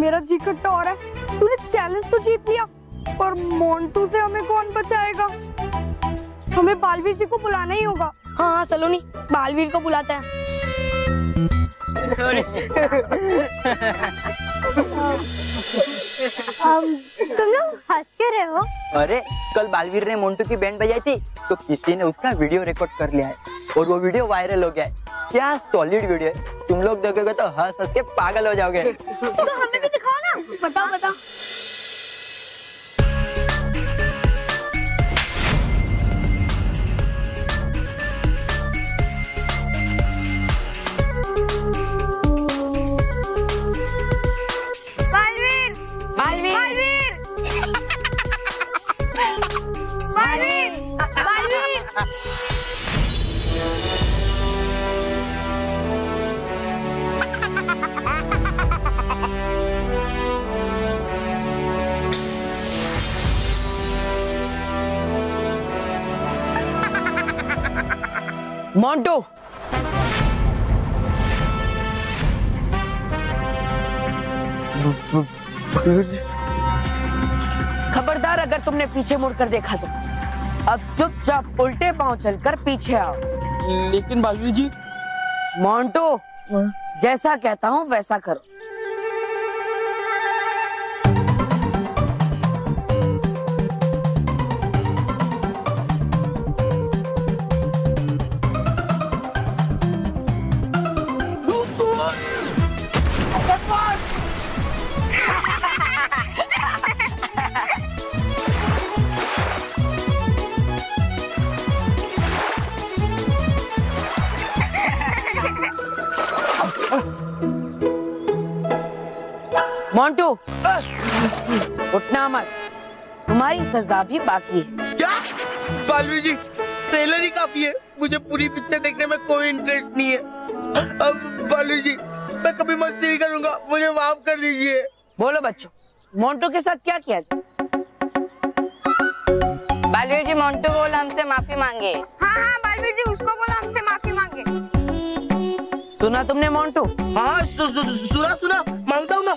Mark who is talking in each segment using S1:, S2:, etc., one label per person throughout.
S1: मेरा जी खट्टा हो रहा है। तूने चैलेंज तो जीत लिया, पर मोंटू से हमें कौन बचाएगा? हमें बालवीर जी को बुलाना ही होगा।
S2: हाँ सलोनी, बालवीर को बुलाते हैं।
S3: तुम लोग हंस क्यों रहे हो?
S4: अरे कल बालवीर ने मोंटू की बैंड बजाई थी, तो किसी ने उसका वीडियो रिकॉर्ड कर लिया है और वो वीडियो वायरल हो गया है। क्या सॉलिड वीडियो है, तुम लोग देखोगे तो हंस हंस के पागल हो जाओगे।
S3: तो हमें भी दिखाओ ना।
S2: बताओ बताओ।
S3: बालवीर,
S2: बालवीर,
S3: बालवीर, बालवीर।
S2: मोंटू, खबरदार अगर तुमने पीछे मुड़कर देखा तो अब चुपचाप उल्टे पांव चलकर पीछे आओ।
S5: लेकिन बालवीर जी।
S2: मोंटू, जैसा कहता हूँ वैसा करो। मोंटू, उठना मत, तुम्हारी सजा भी बाकी है।
S5: क्या? बालवीर जी, ट्रेलर ही काफी है, मुझे पूरी पिक्चर देखने में कोई इंटरेस्ट नहीं है। अब बालवीर जी, मैं कभी मस्ती नहीं करूंगा, मुझे माफ कर दीजिए।
S2: बोलो बच्चों, मोंटू के साथ क्या किया जाए?
S6: बालवीर जी, मोंटू बोल हमसे माफी मांगे।
S3: हाँ हाँ बालवीर जी, उसको बोलो हमसे माफी मांगे।
S2: सुना तुमने मोंटू?
S5: हाँ सुना, मांगता हूँ ना।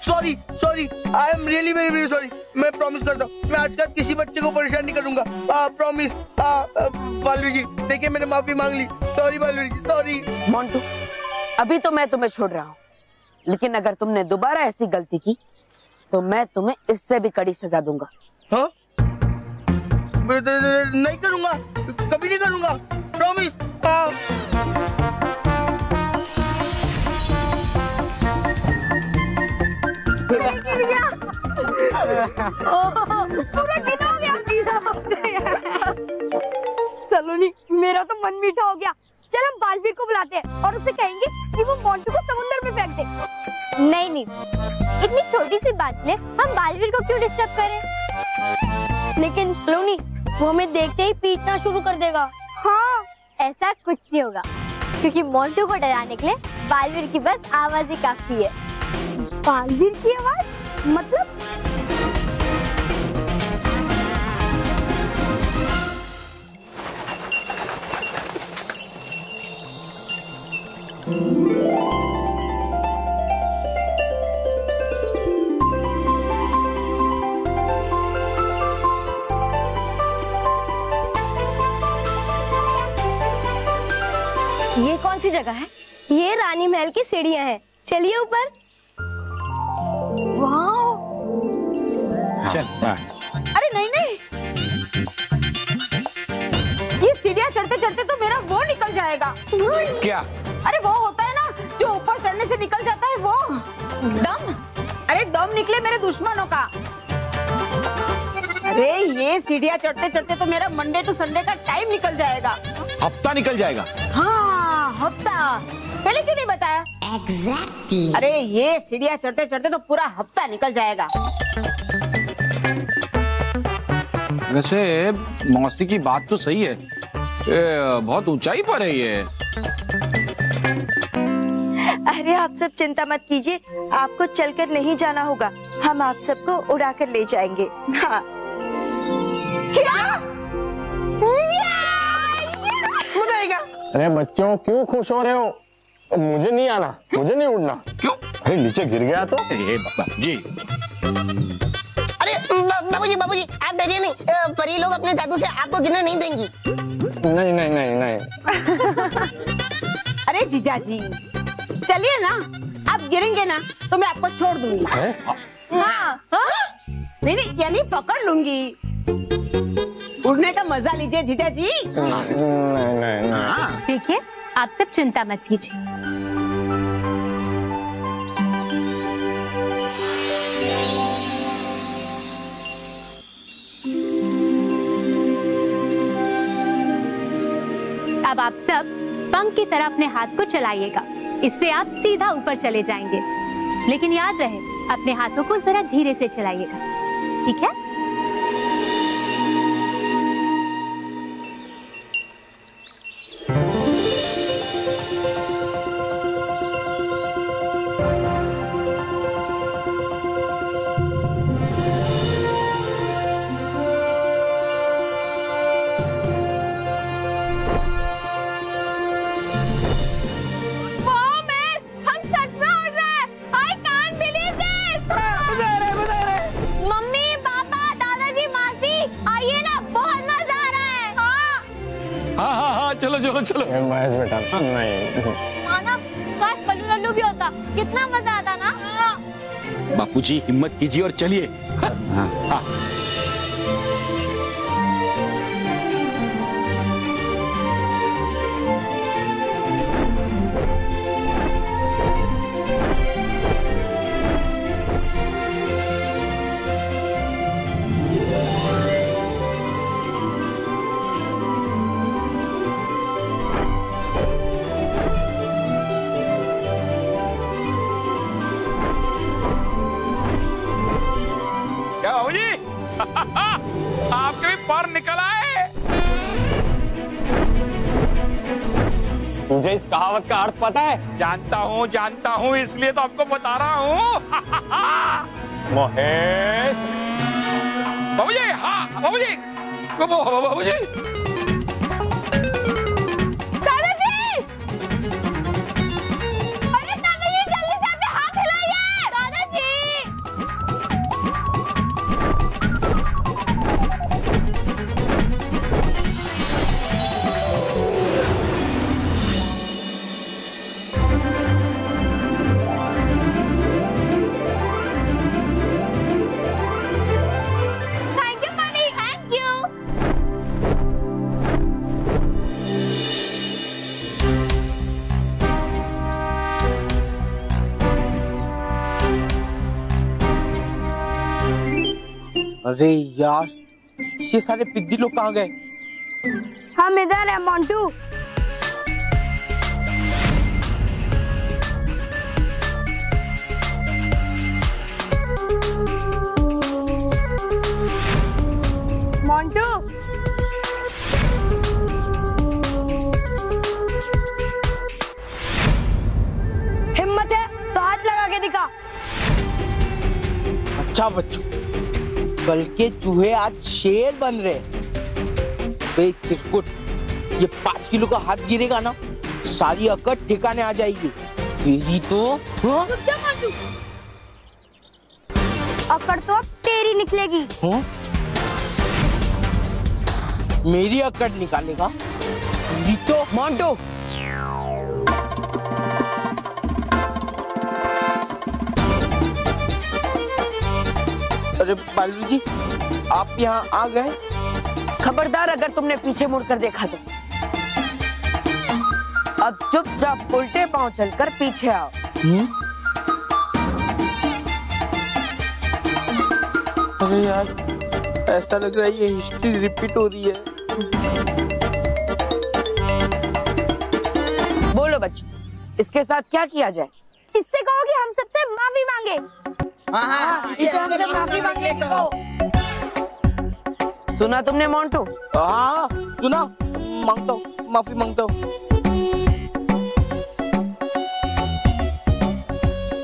S5: Sorry, I am really very sorry. मैं प्रॉमिस करता हूँ, मैं आज का किसी बच्चे को परेशान नहीं करूंगा। प्रॉमिस। बालवीर जी, देखिए मैंने माफी मांग ली। सॉरी बालवीर जी, सॉरी।
S2: मोंटू, अभी तो मैं तुम्हें छोड़ रहा हूँ, लेकिन अगर तुमने दोबारा ऐसी गलती की तो मैं तुम्हें इससे भी कड़ी सजा दूंगा।
S5: हाँ? नहीं करूंगा, कभी नहीं करूंगा, प्रॉमिस।
S1: पूरा गीला हो गया। सलोनी, मेरा तो मन मीठा हो गया। चल हम बालवीर को बुलाते हैं और उसे कहेंगे कि वो मोंटू को समुद्र में फेंक दे।
S3: नहीं, इतनी छोटी सी बात में हम बालवीर को क्यों डिस्टर्ब करें?
S2: लेकिन सलोनी, वो हमें देखते ही पीटना शुरू कर देगा।
S3: हाँ, ऐसा कुछ नहीं होगा, क्योंकि मोंटू को डराने के लिए बालवीर की बस आवाज ही काफी है।
S1: बालवीर की आवाज? मतलब?
S2: ये कौन सी जगह है?
S7: ये रानी महल की सीढ़ियां हैं। चलिए ऊपर।
S2: वाह!
S8: चल।
S2: अरे नहीं, ये सीढ़ियां चढ़ते चढ़ते तो मेरा वो निकल जाएगा।
S8: क्या?
S2: अरे वो होता है ना जो ऊपर चढ़ने से निकल जाता है, वो दम। अरे दम निकले मेरे दुश्मनों का। अरे ये सीढ़ियां चढ़ते चढ़ते तो मेरा मंडे टू संडे का टाइम निकल जाएगा।
S8: हफ्ता निकल जाएगा।
S2: हाँ, हफ्ता। पहले क्यों नहीं बताया?
S3: Exactly.
S2: अरे ये सीढ़ियां चढ़ते चढ़ते तो पूरा हफ्ता निकल जाएगा।
S8: वैसे मौसी की बात तो सही है, बहुत ऊंचाई पर है ये।
S7: अरे आप सब चिंता मत कीजिए, आपको चलकर नहीं जाना होगा, हम आप सबको उड़ा कर ले जाएंगे। हाँ।
S9: अरे बच्चों, क्यों खुश हो रहे हो? मुझे नहीं आना, मुझे नहीं उड़ना।
S8: क्यों?
S9: नीचे गिर गया तो?
S8: बाबूजी।
S10: अरे बाबूजी आप डरिए नहीं, परी लोग अपने जादू से आपको गिरने नहीं देंगी।
S9: नहीं नहीं नहीं नहीं।
S2: अरे जीजा जी चलिए ना, आप गिरेंगे ना तो मैं आपको छोड़ दूंगी। हाँ नहीं यानी पकड़ लूंगी। उड़ने का मजा लीजिए जीजा जी।
S9: नहीं।
S3: देखिए आप सब चिंता मत कीजिए। अब आप सब पंख की तरह अपने हाथ को चलाइएगा, इससे आप सीधा ऊपर चले जाएंगे। लेकिन याद रहे अपने हाथों को जरा धीरे से चलाइएगा, ठीक है?
S8: चलो
S9: महेश बेटा नहीं।
S3: माना काश बल्लू लल्लू भी होता, कितना मजा आता ना।
S8: बापूजी हिम्मत कीजिए और चलिए। हाँ। आपके भी पर निकल आए।
S9: मुझे इस कहावत का अर्थ पता है?
S8: जानता हूँ इसलिए तो आपको बता रहा हूँ।
S9: महेश
S8: बाबूजी। हाँ बाबूजी। बाबूजी
S5: अरे यार ये सारे पिद्दी लोग कहाँ गए?
S1: हम इधर है मोंटू। मोंटू हिम्मत है तो हाथ लगा के दिखा।
S5: अच्छा बच्चों, कल के चूहे आज शेर बन रहे। बे चिरकुट, ये 5 किलो का हाथ गिरेगा ना, सारी अकड़ ठिकाने आ जाएगी। तेरी तो
S1: अकड़ तो अब तेरी निकलेगी।
S5: मेरी अकड़ निकालेगा? तेरी तो
S2: मोंटू
S5: अरे बालू जी आप यहाँ आ गए?
S2: खबरदार अगर तुमने पीछे मुड़कर देखा तो। अब चुपचाप उल्टे पांव चलकर पीछे आओ।
S5: अरे यार ऐसा लग रहा है ये हिस्ट्री रिपीट हो रही है।
S2: बोलो बच्चों, इसके साथ क्या किया जाए?
S1: इससे कहो कि हम सबसे माफी मांगे।
S2: हाँ, इसे हमसे माफी मांगने को। सुना तुमने मोंटू?
S5: हाँ सुना, मांगता हूँ, माफी मांगता हूँ।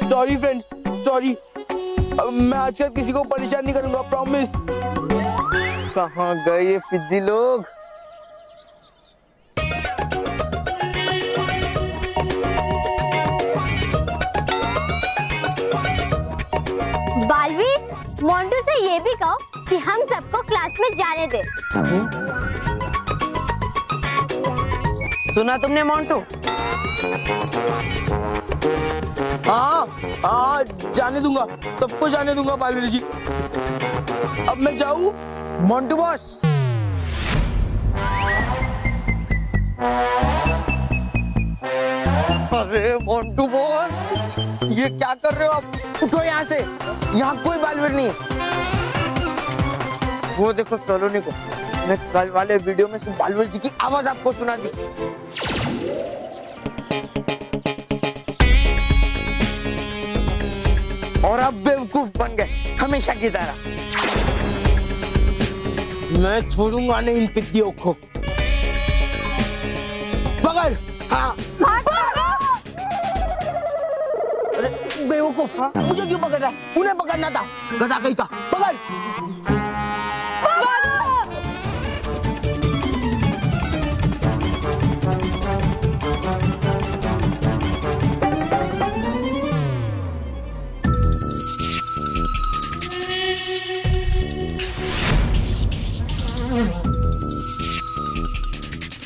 S5: Sorry friends, sorry. मैं आजकल किसी को परेशान नहीं करूंगा, प्रॉमिस। कहाँ गए ये पिद्दी लोग?
S1: में जाने दे।
S6: सुना तुमने मोंटू?
S5: हाँ जाने दूंगा, सबको जाने दूंगा बालवीर जी। अब मैं जाऊं मोंटू बॉस? अरे मोंटू बॉस, ये क्या कर रहे हो आप? उठो यहाँ से, यहाँ कोई बालवीर नहीं है। वो देखो सलोनी को, मैं कल वाले वीडियो में सिर्फ बालवीर जी की आवाज आपको सुना दी। और अब बेवकूफ बन गए हमेशा की तरह। मैं छोड़ूंगा नहीं इन पिद्दियों को। पकड़। हाँ अरे बेवकूफ, हाँ मुझे क्यों पकड़ रहा है? उन्हें पकड़ना था, गधा कहीं का। पकड़।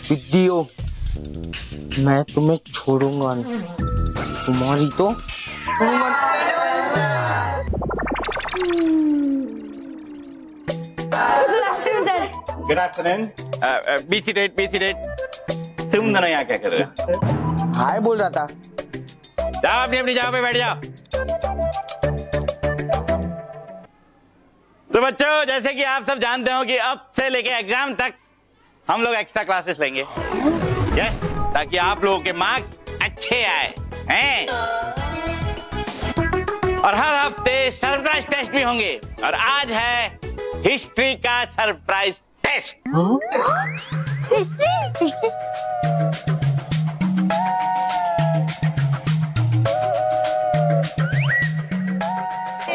S5: पिद्दियों, मैं तुम्हें छोड़ूंगा नहीं, तुम्हारी तो
S11: good afternoon. Be seated, be seated. तुम दोनों यहाँ क्या कर रहे हो?
S5: हाय बोल रहा था।
S11: जाओ अपनी अपनी जगह पे बैठ जाओ। तो बच्चों, जैसे कि आप सब जानते हो कि अब से लेके एग्जाम तक हम लोग एक्स्ट्रा क्लासेस लेंगे। यस, ताकि आप लोगों के मार्क्स अच्छे आए हैं। और हर हफ्ते सरप्राइज टेस्ट भी होंगे। और आज है हिस्ट्री का सरप्राइज टेस्ट।
S1: हिस्ट्री?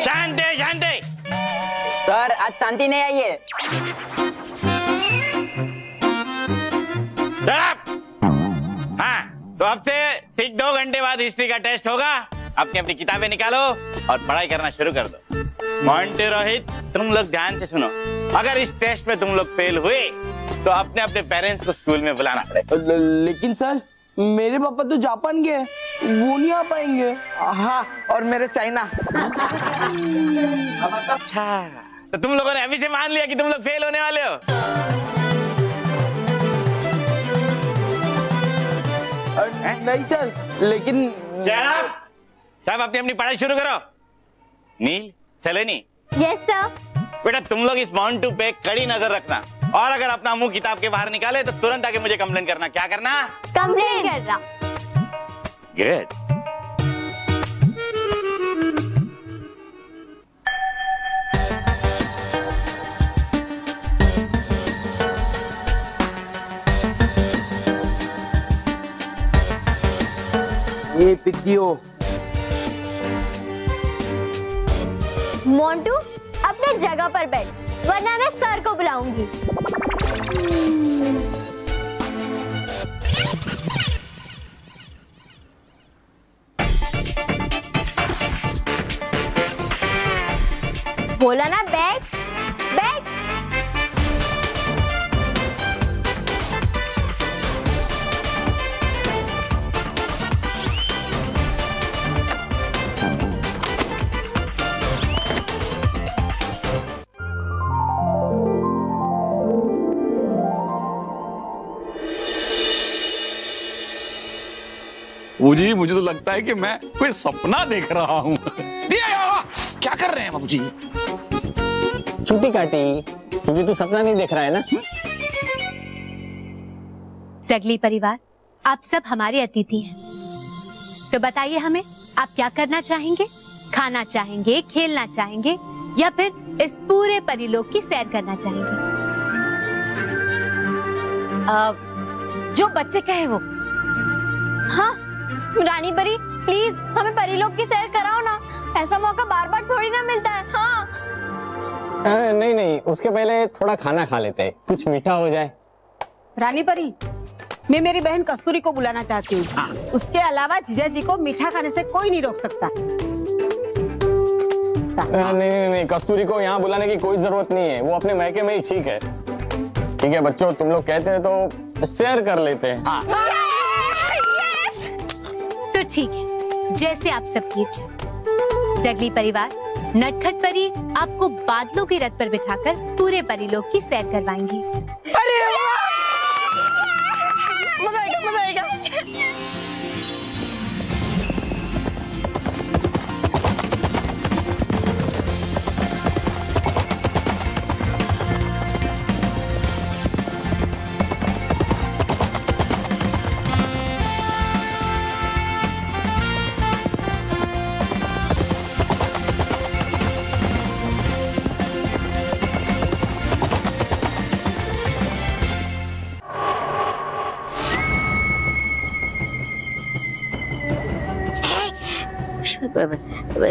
S11: शांति शांति।
S4: सर आज शांति नहीं आई है।
S11: हाँ, तो अब से ठीक 2 घंटे बाद हिस्ट्री का टेस्ट होगा। अपनी अपनी किताबें निकालो और पढ़ाई करना शुरू कर दो। मोंटू, रोहित, तुम लोग ध्यान से सुनो। अगर इस टेस्ट में तुम लोग फेल हुए तो अपने अपने पेरेंट्स को स्कूल में बुलाना पड़ेगा।
S5: लेकिन सर, मेरे पापा तो जापान गए, वो नहीं आ पाएंगे। हाँ, और मेरे चाइना।
S11: अच्छा, तो तुम लोगों ने अभी से मान लिया कि तुम लोग फेल होने वाले हो?
S5: नहीं सर, लेकिन
S11: सब अपनी अपनी पढ़ाई शुरू करो। नील, सलोनी।
S1: Yes sir.
S11: बेटा तुम लोग इस मोंटू पे कड़ी नजर रखना, और अगर अपना मुंह किताब के बाहर निकाले तो तुरंत आके मुझे कंप्लेन करना। क्या करना?
S1: कंप्लेन करना।
S11: गुड।
S5: ये पिद्दियों।
S1: मोंटू, अपने जगह पर बैठ, वरना मैं सर को बुलाऊंगी। बोला ना बैठ, बैठ।
S8: बाबूजी, मुझे तो लगता है कि मैं कोई सपना देख रहा हूँ। क्या कर रहे हैं बाबूजी?
S9: छुट्टी काटी, क्योंकि तू सपना नहीं देख रहा है ना।
S3: रगली परिवार, आप सब हमारे अतिथि हैं, तो बताइए हमें आप क्या करना चाहेंगे? खाना चाहेंगे, खेलना चाहेंगे, या फिर इस पूरे परिलोक की सैर करना चाहेंगे?
S2: जो बच्चे कहे वो।
S1: हाँ रानी परी, प्लीज हमें परिलोक की सैर कराओ ना, ऐसा मौका बार बार थोड़ी ना मिलता है। हाँ
S9: नहीं नहीं, उसके पहले थोड़ा खाना खा लेते हैं, कुछ मीठा हो जाए।
S2: रानी परी, मैं मेरी बहन कस्तूरी को बुलाना चाहती हूँ। उसके अलावा जीजा जी को मीठा खाने से कोई नहीं रोक सकता।
S9: नहीं, कस्तूरी को यहाँ बुलाने की कोई जरूरत नहीं है, वो अपने मैके में ही ठीक है। ठीक है बच्चों, तुम लोग कहते हैं तो शेयर कर लेते हैं। हाँ।
S3: तो ठीक है, जैसे आप सबकी इच्छा। डगली परिवार, नटखट परी आपको बादलों की रथ पर बिठाकर पूरे परीलोक की सैर करवाएंगी।
S10: अरे मजा आएगा, मजा आएगा।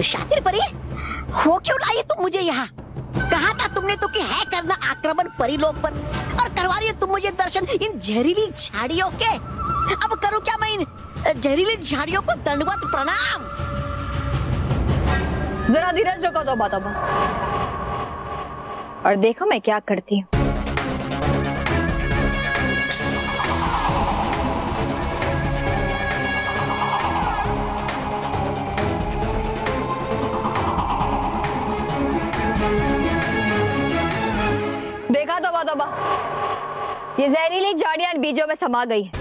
S10: शातिर परी, हो क्यों लाई तुम मुझे यहाँ? कहा था तुमने तो कि है करना आक्रमण परीलोक पर, और करवा रही हो तुम मुझे दर्शन इन जहरीली झाड़ियों के। अब करूँ क्या मैं इन जहरीली झाड़ियों को दंडवत प्रणाम?
S1: जरा धीरज रखो तौबा तौबा, और देखो मैं क्या करती हूँ। देखा तौबा, ये जहरीली झाड़ियां बीजों में समा गई है।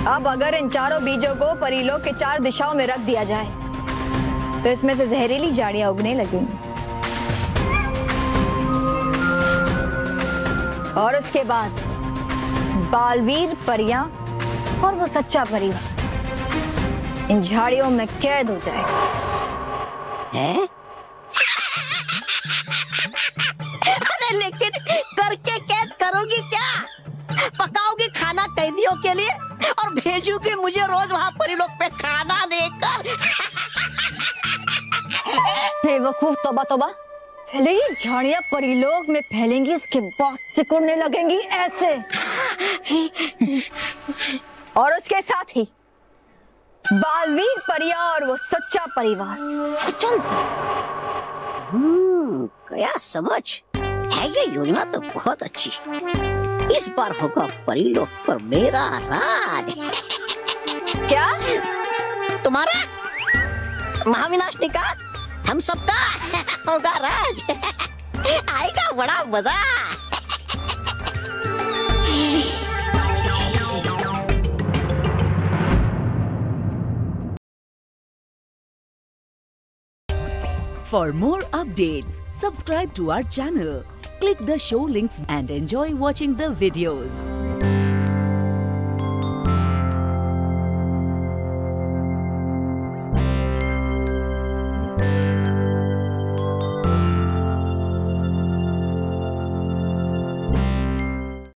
S1: अब अगर इन चारों बीजों को परीलोक के 4 दिशाओं में रख दिया जाए तो इसमें से जहरीली झाड़ियां उगने लगेंगी, और उसके बाद बालवीर, परियां और वो सच्चा परिवार इन झाड़ियों में कैद हो जाएगा।
S10: है? अरे लेकिन करके कैद करोगी क्या? पकाओगी खाना कैदियों के लिए और भेजोगी मुझे रोज वहाँ परीलोक पे खाना लेकर?
S1: बेवकूफ, तौबा तौबा। पहले ही झाड़ियां परीलोक में फैलेंगी, उसके बाद सिकुड़ने लगेंगी ऐसे, और उसके साथ ही बालवीर, परियां और वो सच्चा परिवार। चल
S10: गया समझ। है ये योजना तो बहुत अच्छी। इस बार होगा परीलोक पर मेरा राज।
S1: क्या?
S10: तुम्हारा? महाविनाशनी का, हम सबका होगा राज। आएगा बड़ा मजा।
S12: For more updates, subscribe to our channel, click the show links and enjoy watching the videos.